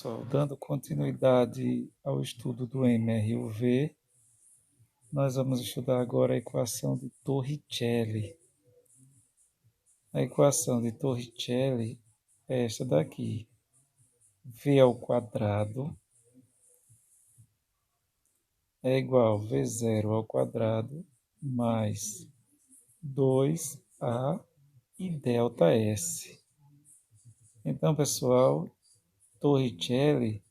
pessoal, dando continuidade ao estudo do MRUV, nós vamos estudar agora a equação de Torricelli. A equação de Torricelli é esta daqui. V ao quadrado é igual a V0 ao quadrado mais 2A e delta S. Então, pessoal, Torricelli,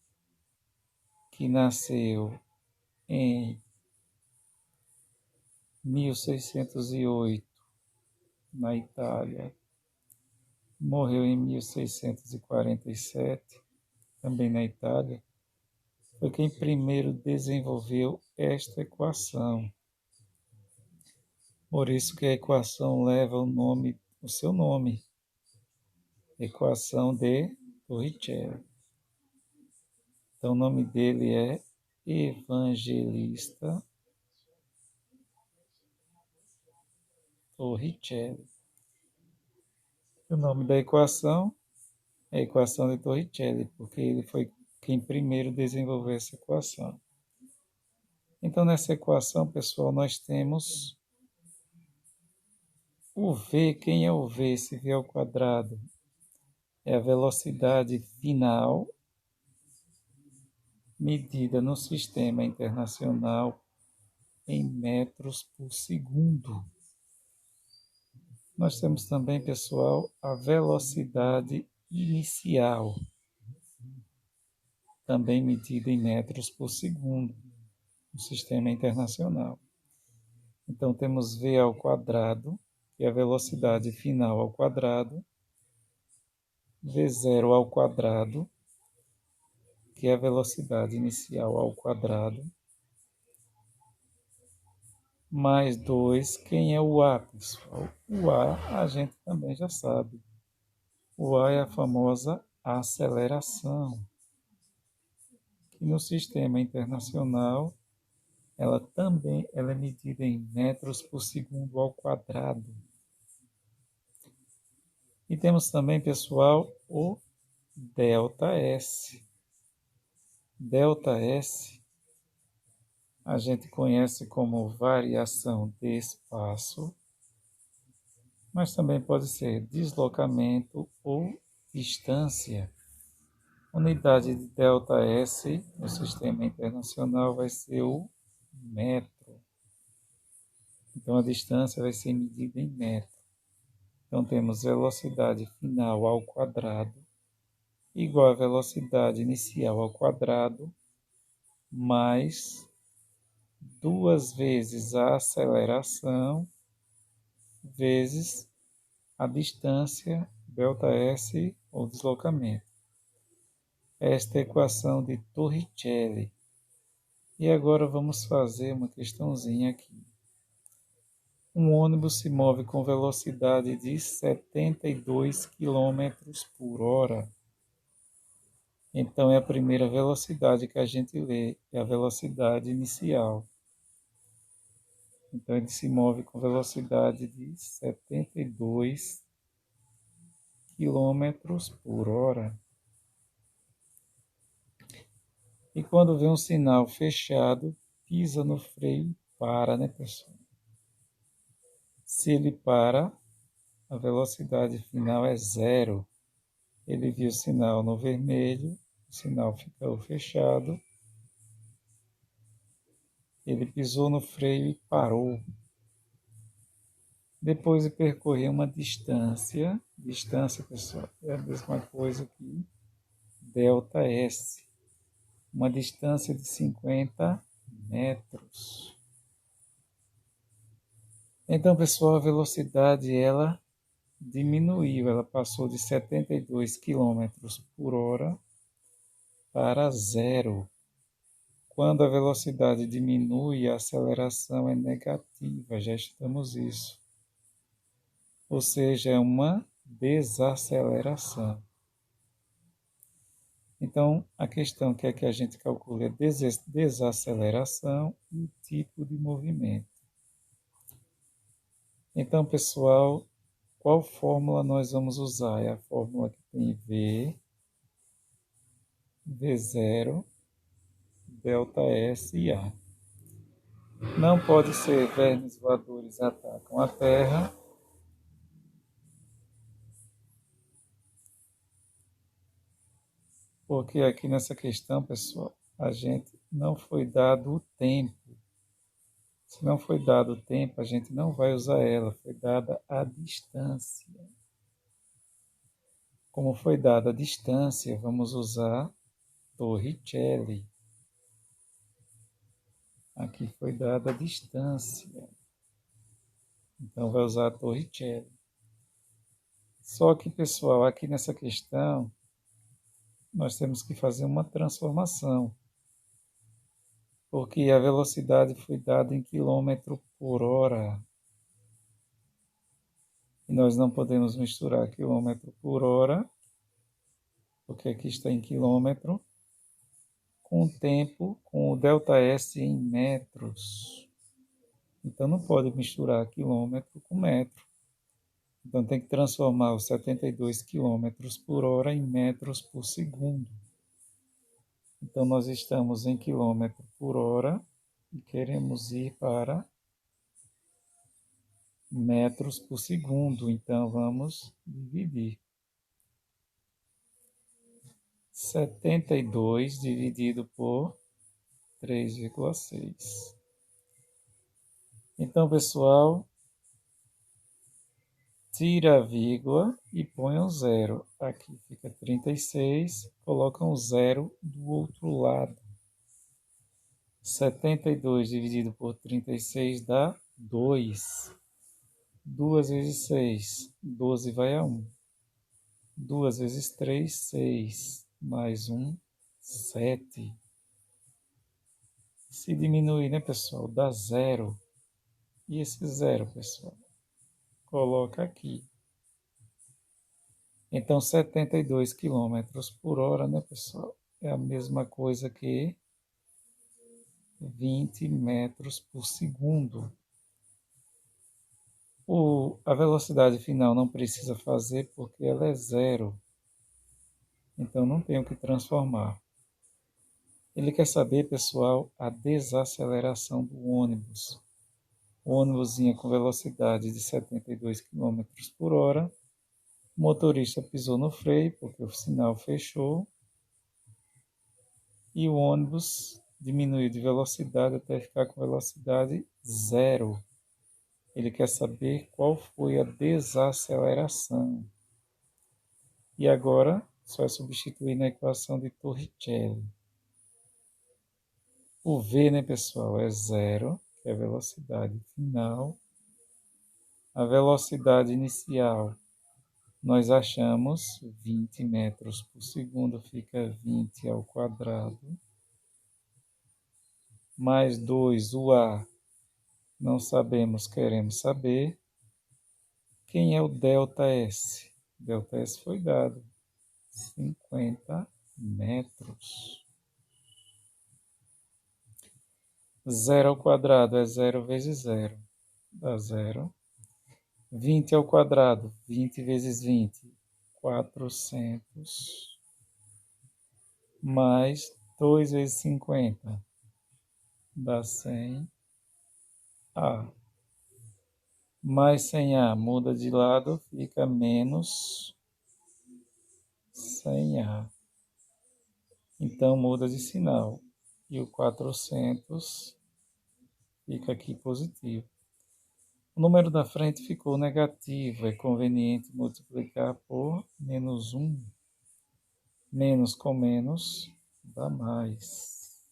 que nasceu em 1608 na Itália, morreu em 1647, também na Itália, foi quem primeiro desenvolveu esta equação. Por isso que a equação leva o seu nome, equação de Torricelli. Então o nome dele é Evangelista Torricelli. O nome da equação é a equação de Torricelli, porque ele foi quem primeiro desenvolveu essa equação. Então, nessa equação, pessoal, nós temos o V. Quem é o V? Esse V ao quadrado é a velocidade final medida no sistema internacional em metros por segundo. Nós temos também, pessoal, a velocidade inicial, também medida em metros por segundo, no sistema internacional. Então, temos V ao quadrado, que é a velocidade final ao quadrado, V0 ao quadrado, que é a velocidade inicial ao quadrado, mais 2, quem é o A, pessoal? O A a gente também já sabe. O A é a famosa aceleração, que no sistema internacional ela é medida em metros por segundo ao quadrado. E temos também, pessoal, o ΔS. ΔS a gente conhece como variação de espaço, mas também pode ser deslocamento ou distância. Unidade de ΔS no sistema internacional vai ser o metro. Então a distância vai ser medida em metro. Então temos velocidade final ao quadrado igual a velocidade inicial ao quadrado mais 2 vezes a aceleração vezes a distância ΔS ou deslocamento. Esta é a equação de Torricelli. E agora vamos fazer uma questãozinha aqui. Um ônibus se move com velocidade de 72 km por hora. Então é a primeira velocidade que a gente lê, é a velocidade inicial. Então ele se move com velocidade de 72 km por hora. E quando vê um sinal fechado, pisa no freio e para, né, pessoal? Se ele para, a velocidade final é 0. Ele viu o sinal no vermelho, o sinal ficou fechado. Ele pisou no freio e parou. Depois de percorrer uma distância, pessoal, é a mesma coisa que ΔS, uma distância de 50 metros. Então, pessoal, a velocidade ela diminuiu, ela passou de 72 km por hora para 0. Quando a velocidade diminui, a aceleração é negativa, já estudamos isso. Ou seja, é uma desaceleração. Então, a questão que é que a gente calcula é desaceleração e o tipo de movimento. Então, pessoal, qual fórmula nós vamos usar? É a fórmula que tem V V0, ΔS e A. Não pode ser vermes voadores atacam a Terra, porque aqui nessa questão, pessoal, a gente não foi dado o tempo. Se não foi dado o tempo, a gente não vai usar ela, foi dada a distância. Como foi dada a distância, vamos usar Torricelli. Aqui foi dada a distância. Então vai usar a Torricelli. Só que, pessoal, aqui nessa questão, nós temos que fazer uma transformação. Porque a velocidade foi dada em quilômetro por hora. E nós não podemos misturar quilômetro por hora, porque aqui está em quilômetro, com o tempo, com o ΔS em metros. Então não pode misturar quilômetro com metro. Então tem que transformar os 72 quilômetros por hora em metros por segundo. Então nós estamos em quilômetro por hora e queremos ir para metros por segundo. Então vamos dividir. 72 dividido por 3,6. Então, pessoal, tira a vírgula e põe um zero. Aqui fica 36, coloca um zero do outro lado. 72 dividido por 36 dá 2. 2 vezes 6, 12 vai a 1. 2 vezes 3, 6. Mais 1, 7. Se diminuir, né, pessoal, dá zero. E esse zero, pessoal, coloca aqui. Então, 72 quilômetros por hora, né, pessoal? É a mesma coisa que 20 metros por segundo. A velocidade final não precisa fazer porque ela é zero. Então, não tenho que transformar. Ele quer saber, pessoal, a desaceleração do ônibus. O ônibus vinha com velocidade de 72 quilômetros por hora. O motorista pisou no freio porque o sinal fechou. E o ônibus diminuiu de velocidade até ficar com velocidade zero. Ele quer saber qual foi a desaceleração. E agora, só é substituir na equação de Torricelli. O V, né, pessoal, é zero, que é a velocidade final. A velocidade inicial, nós achamos 20 metros por segundo, fica 20 ao quadrado. Mais 2, o A, não sabemos, queremos saber. Quem é o ΔS? ΔS foi dado 50 metros. 0 ao quadrado é 0 vezes 0, dá 0. 20 ao quadrado, 20 vezes 20, 400. Mais 2 vezes 50, dá 100A. Mais 100A, muda de lado, fica menos 100A. Então muda de sinal. E o 400 fica aqui positivo. O número da frente ficou negativo. É conveniente multiplicar por menos 1. Menos com menos dá mais.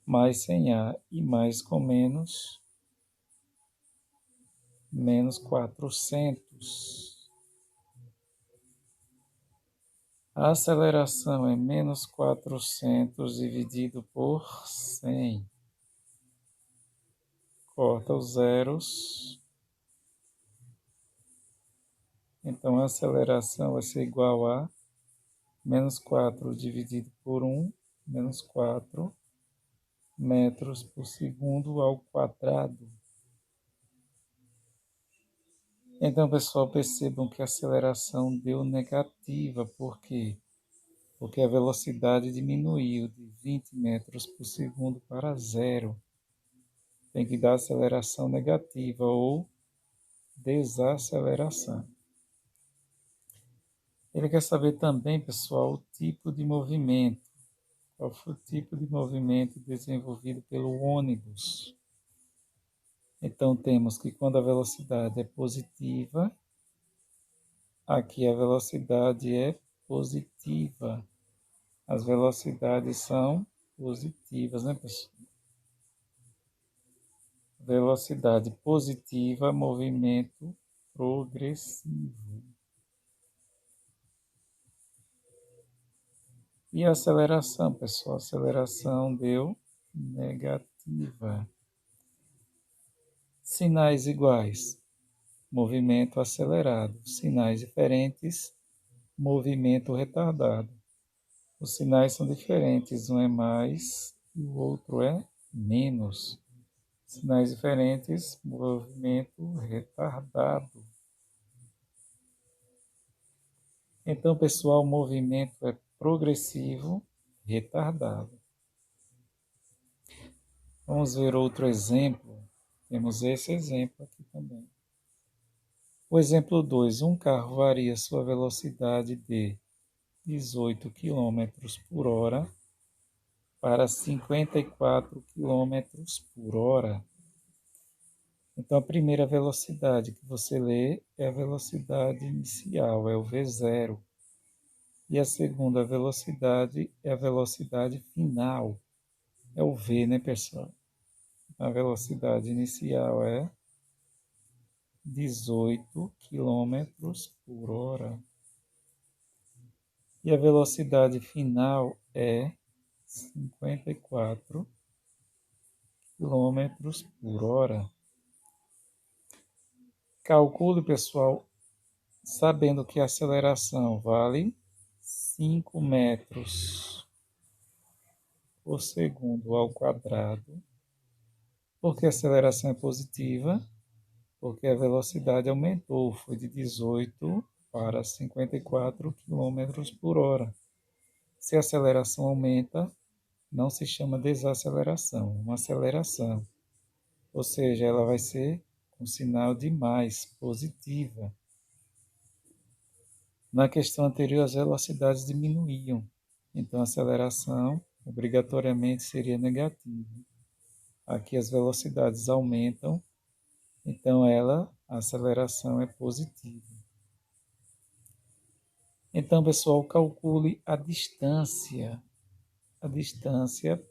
Mais 100A e mais com menos, menos 400. A aceleração é menos 400 dividido por 100. Corta os zeros. Então a aceleração vai ser igual a menos 4 dividido por 1, menos 4 metros por segundo ao quadrado. Então, pessoal, percebam que a aceleração deu negativa, porque porque a velocidade diminuiu de 20 metros por segundo para zero. Tem que dar aceleração negativa ou desaceleração. Ele quer saber também, pessoal, o tipo de movimento. Qual foi o tipo de movimento desenvolvido pelo ônibus? Então, temos que quando a velocidade é positiva, aqui a velocidade é positiva. As velocidades são positivas, né, pessoal? Velocidade positiva, movimento progressivo. E a aceleração, pessoal? A aceleração deu negativa. Sinais iguais, movimento acelerado. Sinais diferentes, movimento retardado. Os sinais são diferentes, um é mais e o outro é menos. Sinais diferentes, movimento retardado. Então, pessoal, o movimento é progressivo, retardado. Vamos ver outro exemplo. Temos esse exemplo aqui também. O exemplo 2. Um carro varia sua velocidade de 18 km por hora para 54 km por hora. Então, a primeira velocidade que você lê é a velocidade inicial, é o V0. E a segunda velocidade é a velocidade final, é o V, né, pessoal? A velocidade inicial é 18 km por hora. E a velocidade final é 54 km por hora. Calcule, pessoal, sabendo que a aceleração vale 5 metros por segundo ao quadrado, porque a aceleração é positiva, porque a velocidade aumentou, foi de 18 para 54 km por hora. Se a aceleração aumenta, não se chama desaceleração, é uma aceleração. Ou seja, ela vai ser com sinal de mais, positiva. Na questão anterior, as velocidades diminuíam, então a aceleração obrigatoriamente seria negativa. Aqui as velocidades aumentam, então a aceleração é positiva. Então, pessoal, calcule a distância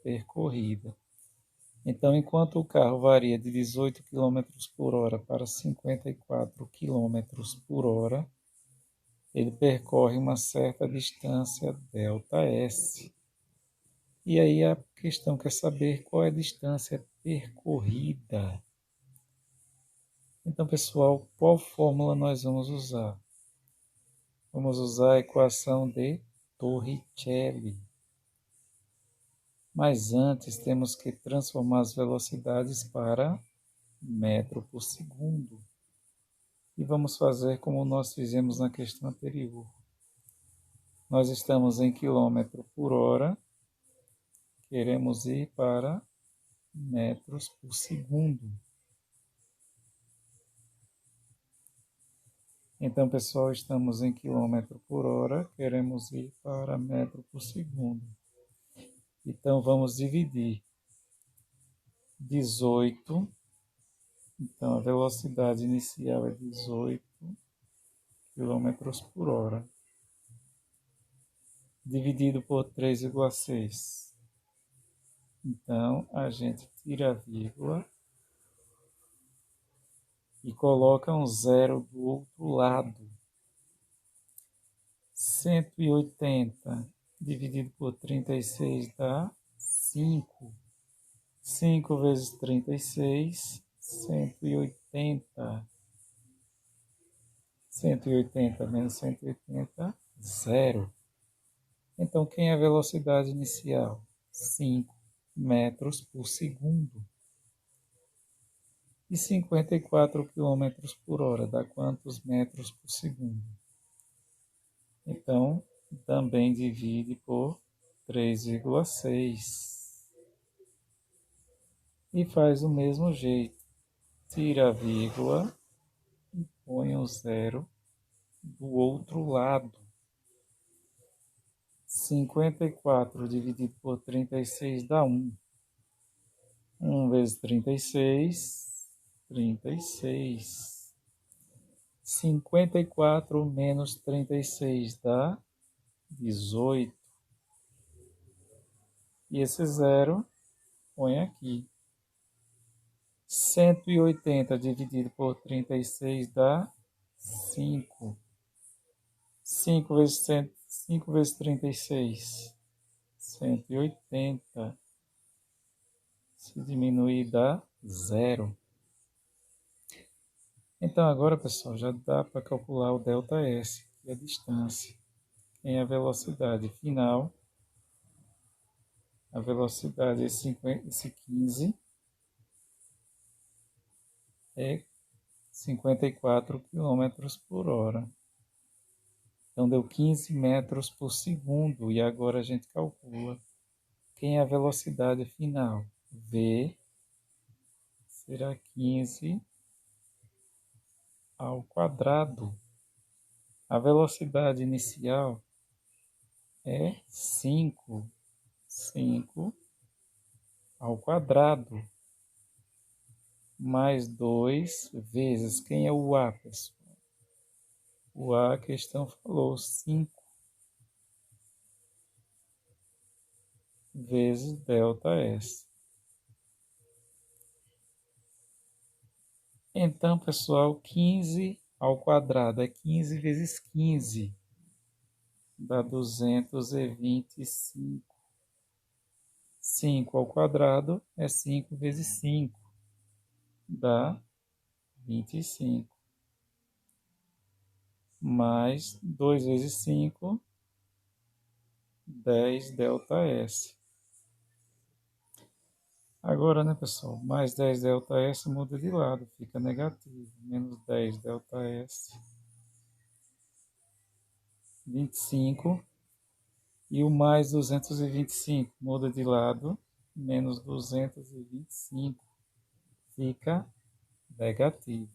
percorrida. Então, enquanto o carro varia de 18 km por hora para 54 km por hora, ele percorre uma certa distância ΔS. E aí a questão quer saber qual é a distância percorrida. Então, pessoal, qual fórmula nós vamos usar? Vamos usar a equação de Torricelli. Mas antes temos que transformar as velocidades para metro por segundo. E vamos fazer como nós fizemos na questão anterior. Nós estamos em quilômetro por hora, queremos ir para metros por segundo. Então, pessoal, estamos em quilômetro por hora, queremos ir para metro por segundo. Então, vamos dividir 18. Então, a velocidade inicial é 18 km por hora. Dividido por 3 igual a 6. Então, a gente tira a vírgula e coloca um zero do outro lado. 180 dividido por 36 dá 5. 5 vezes 36, 180. 180 menos 180, zero. Então, quem é a velocidade inicial? 5 metros por segundo. E 54 km por hora dá quantos metros por segundo? Então, também divide por 3,6 e faz o mesmo jeito. Tira a vírgula e põe o zero do outro lado. 54 dividido por 36 dá 1. 1 vezes 36, 36. 54 menos 36 dá 18. E esse zero põe aqui. 180 dividido por 36 dá 5. 5 vezes 100, 5 vezes 36, 180. Se diminuir dá 0. Então agora, pessoal, já dá para calcular o ΔS, que é a distância, em a velocidade final. A velocidade, esse 15, é 54 quilômetros por hora. Então deu 15 metros por segundo. E agora a gente calcula quem é a velocidade final. V será 15 ao quadrado. A velocidade inicial é 5. 5 ao quadrado. Mais 2 vezes. Quem é o A, pessoal? O A, a questão falou 5 vezes ΔS. Então, pessoal, 15 ao quadrado é 15 vezes 15. Dá 225. 5 ao quadrado é 5 vezes 5. Dá 25. Mais 2 vezes 5, 10 ΔS. Agora, né, pessoal? Mais 10 ΔS muda de lado, fica negativo. Menos 10 ΔS. 25. E o mais 225 muda de lado. Menos 225. Fica negativo.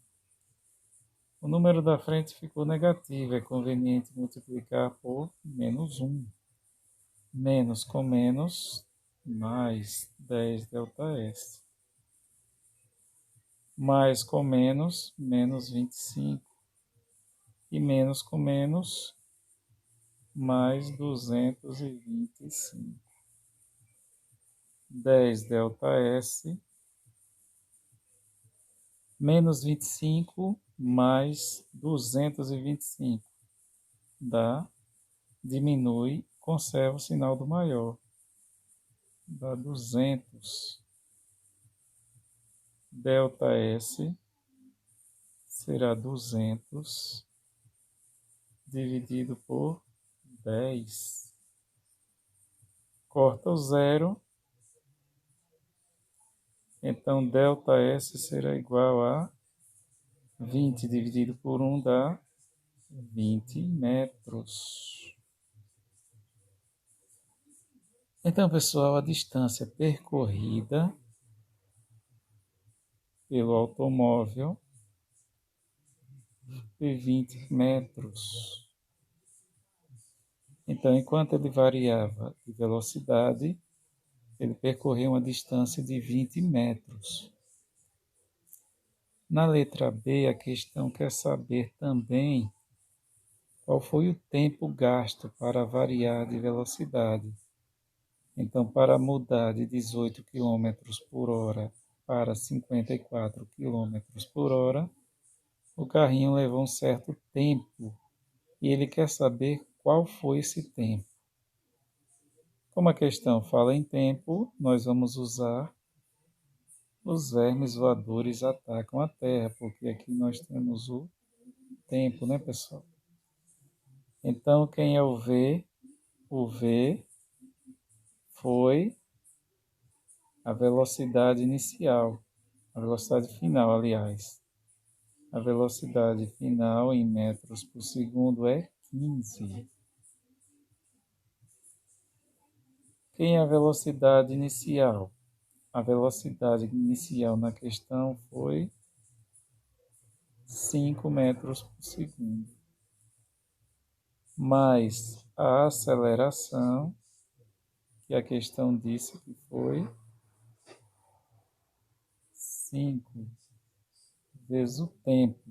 O número da frente ficou negativo. É conveniente multiplicar por menos 1. Menos com menos, mais 10 ΔS. Mais com menos, menos 25. E menos com menos, mais 225. 10 ΔS, menos 25, mais 225. Dá, diminui, conserva o sinal do maior. Dá 200. ΔS será 200 dividido por 10. Corta o zero. Então, ΔS será igual a 20 dividido por 1 dá 20 metros. Então, pessoal, a distância percorrida pelo automóvel foi 20 metros. Então, enquanto ele variava de velocidade, ele percorreu uma distância de 20 metros. Na letra B, a questão quer saber também qual foi o tempo gasto para variar de velocidade. Então, para mudar de 18 km por hora para 54 km por hora, o carrinho levou um certo tempo e ele quer saber qual foi esse tempo. Como a questão fala em tempo, nós vamos usar os vermes voadores atacam a Terra, porque aqui nós temos o tempo, né, pessoal? Então, quem é o V? O V foi a velocidade inicial, a velocidade final, aliás. A velocidade final em metros por segundo é 15. Quem é a velocidade inicial? A velocidade inicial na questão foi 5 metros por segundo. Mais a aceleração, que a questão disse que foi 5 vezes o tempo.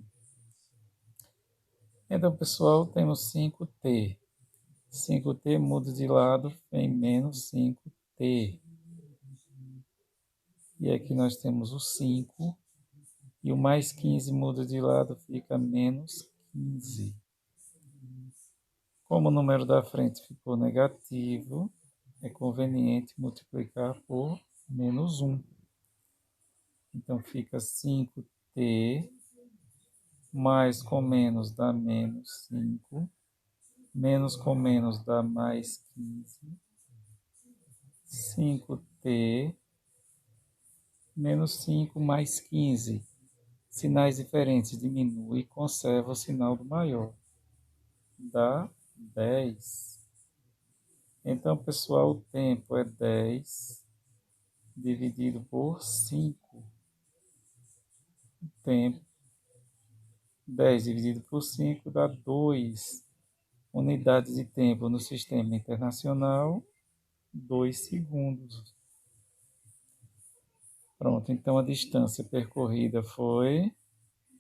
Então, pessoal, temos 5t. 5t muda de lado, vem menos 5t. E aqui nós temos o 5. E o mais 15 muda de lado, fica menos 15. Como o número da frente ficou negativo, é conveniente multiplicar por menos 1. Então, fica 5t, mais com menos dá menos 5, menos com menos dá mais 15, 5t, menos 5 mais 15. Sinais diferentes diminui e conserva o sinal do maior. Dá 10. Então, pessoal, o tempo é 10 dividido por 5. O tempo 10 dividido por 5 dá 2 unidades de tempo no sistema internacional, 2 segundos. Pronto, então a distância percorrida foi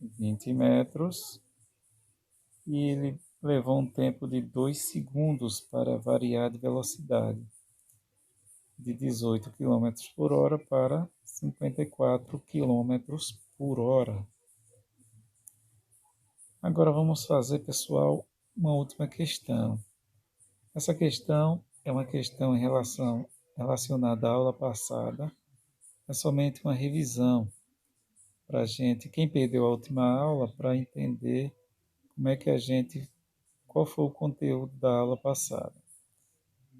20 metros e ele levou um tempo de 2 segundos para variar de velocidade, de 18 km por hora para 54 km por hora. Agora vamos fazer, pessoal, uma última questão. Essa questão é uma questão relacionada à aula passada, é somente uma revisão para a gente, quem perdeu a última aula, para entender como é que qual foi o conteúdo da aula passada.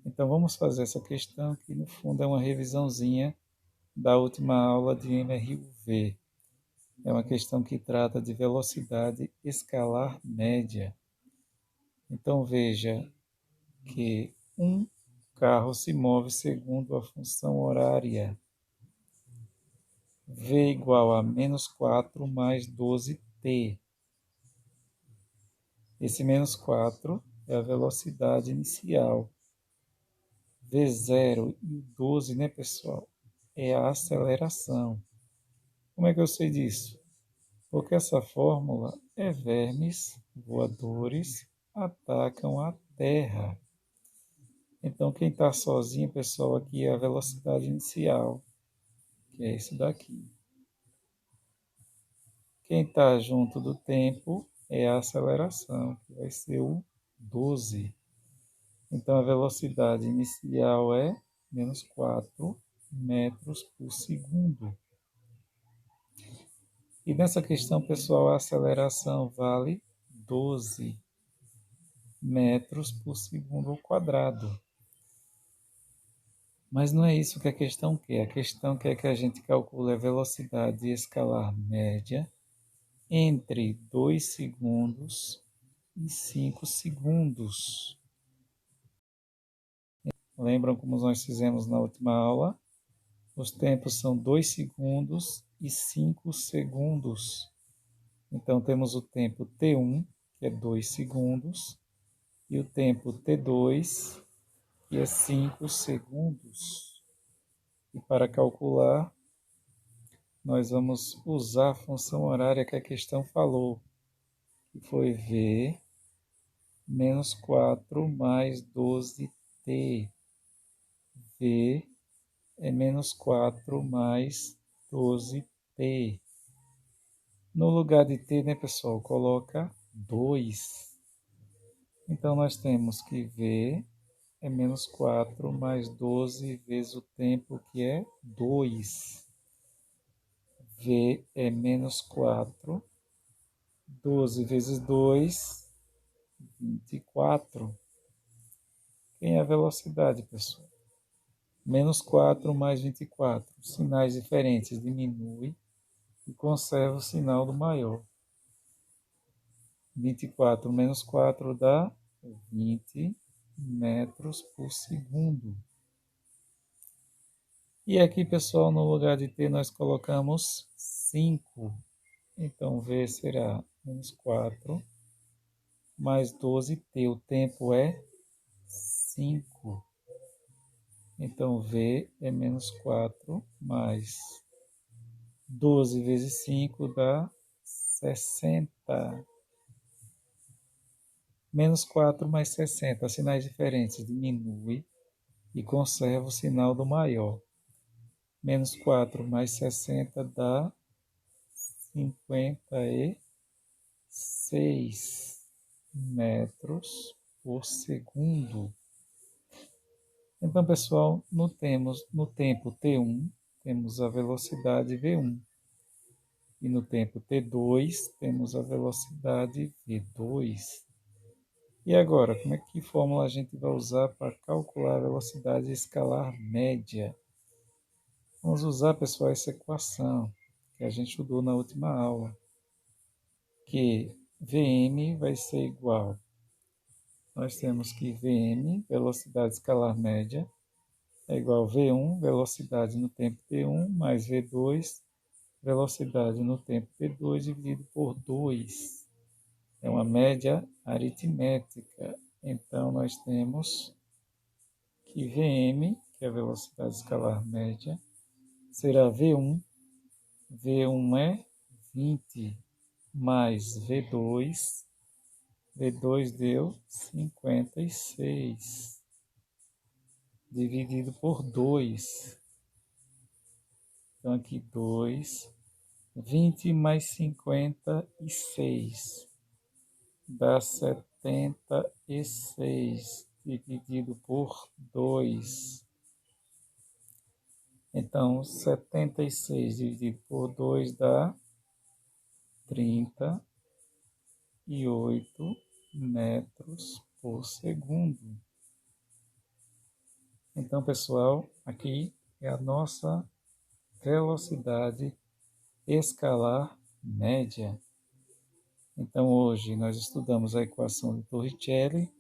Então vamos fazer essa questão que no fundo é uma revisãozinha da última aula de MRUV. É uma questão que trata de velocidade escalar média. Então veja que um carro se move segundo a função horária. V igual a menos 4 mais 12t. Esse menos 4 é a velocidade inicial. V0 e o 12, né, pessoal? É a aceleração. Como é que eu sei disso? Porque essa fórmula é vermes voadores atacam a Terra. Então, quem está sozinho, pessoal, aqui é a velocidade inicial, que é esse daqui. Quem está junto do tempo é a aceleração, que vai ser o 12. Então, a velocidade inicial é menos 4 metros por segundo. E nessa questão, pessoal, a aceleração vale 12 metros por segundo ao quadrado. Mas não é isso que a questão quer. A questão quer que a gente calcule a velocidade escalar média entre 2 segundos e 5 segundos. Lembram como nós fizemos na última aula? Os tempos são 2 segundos e 5 segundos. Então, temos o tempo T1, que é 2 segundos, e o tempo T2, que é 5 segundos. E para calcular, nós vamos usar a função horária que a questão falou, que foi V menos 4 mais 12t. V é menos 4 mais 12t. No lugar de t, né, pessoal, coloca 2. Então, nós temos que V é menos 4 mais 12 vezes o tempo, que é 2. V é menos 4. 12 vezes 2, 24. Quem é a velocidade, pessoal? Menos 4 mais 24. Sinais diferentes diminui e conserva o sinal do maior. 24 menos 4 dá 20 metros por segundo. E aqui, pessoal, no lugar de t, nós colocamos 5. Então, v será menos 4 mais 12t. O tempo é 5. Então, v é menos 4 mais 12 vezes 5 dá 60. Menos 4 mais 60. Sinais diferentes. Diminui e conserva o sinal do maior. Menos 4 mais 60 dá 56 metros por segundo. Então, pessoal, no tempo T1, temos a velocidade V1. E no tempo T2, temos a velocidade V2. E agora, como é que fórmula a gente vai usar para calcular a velocidade escalar média? Vamos usar, pessoal, essa equação que a gente estudou na última aula, que Vm vai ser igual. Nós temos que Vm, velocidade escalar média, é igual a V1, velocidade no tempo T1, mais V2, velocidade no tempo T2, dividido por 2. É uma média aritmética. Então, nós temos que Vm, que é a velocidade escalar média, será V1. V1 é 20 mais V2. V2 deu 56. Dividido por 2. Então, aqui 2. 20 mais 56 dá 76, dividido por 2. Então, 76 dividido por 2 dá 38 metros por segundo. Então, pessoal, aqui é a nossa velocidade escalar média. Então, hoje nós estudamos a equação de Torricelli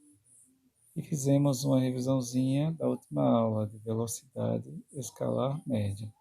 e fizemos uma revisãozinha da última aula de velocidade escalar média.